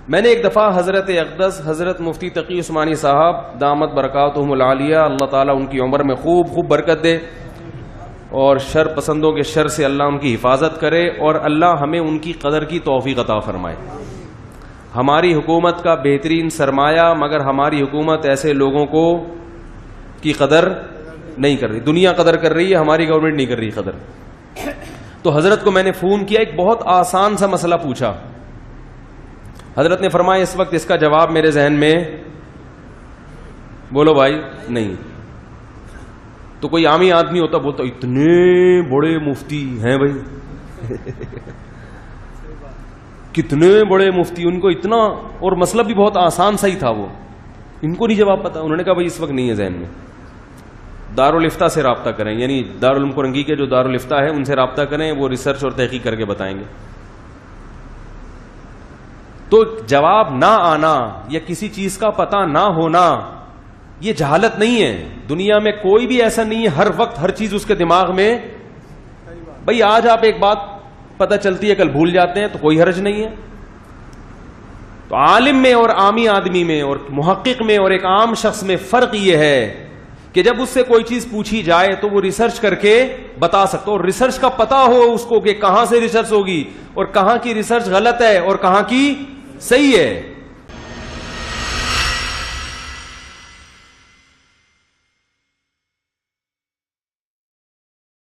میں نے ایک دفعہ حضرت اقدس حضرت مفتی تقی عثمانی صاحب دامت برکاتہم العالیہ، اللہ تعالیٰ ان کی عمر میں خوب خوب برکت دے اور شر پسندوں کے شر سے اللہ ان کی حفاظت کرے، اور اللہ ہمیں ان کی قدر کی توفیق عطا فرمائے۔ ہماری حکومت کا بہترین سرمایہ، مگر ہماری حکومت ایسے لوگوں کو کی قدر نہیں کر رہی۔ دنیا قدر کر رہی ہے، ہماری گورنمنٹ نہیں کر رہی قدر۔ تو حضرت کو میں نے فون کیا، ایک بہت آسان سا مسئلہ پوچھا۔ حضرت نے فرمایا اس وقت اس کا جواب میرے ذہن میں، بولو بھائی، نہیں۔ تو کوئی عامی آدمی ہوتا بولتا اتنے بڑے مفتی ہیں بھائی، کتنے بڑے مفتی، ان کو اتنا، اور مسئلہ بھی بہت آسان سا ہی تھا، وہ ان کو نہیں جواب پتا۔ انہوں نے کہا بھائی اس وقت نہیں ہے ذہن میں، دارالفتہ سے رابطہ کریں، یعنی دارالعلوم کورنگی کے جو دارالفتہ ہے ان سے رابطہ کریں، وہ ریسرچ اور تحقیق کر کے بتائیں گے۔ تو جواب نہ آنا یا کسی چیز کا پتہ نہ ہونا یہ جہالت نہیں ہے۔ دنیا میں کوئی بھی ایسا نہیں ہے ہر وقت ہر چیز اس کے دماغ میں، بھائی آج آپ ایک بات پتہ چلتی ہے کل بھول جاتے ہیں تو کوئی حرج نہیں ہے۔ تو عالم میں اور عامی آدمی میں اور محقق میں اور ایک عام شخص میں فرق یہ ہے کہ جب اس سے کوئی چیز پوچھی جائے تو وہ ریسرچ کر کے بتا سکتا ہو، اور ریسرچ کا پتا ہو اس کو کہ کہاں سے ریسرچ ہوگی اور کہاں کی ریسرچ غلط ہے اور کہاں کی صحیح ہے۔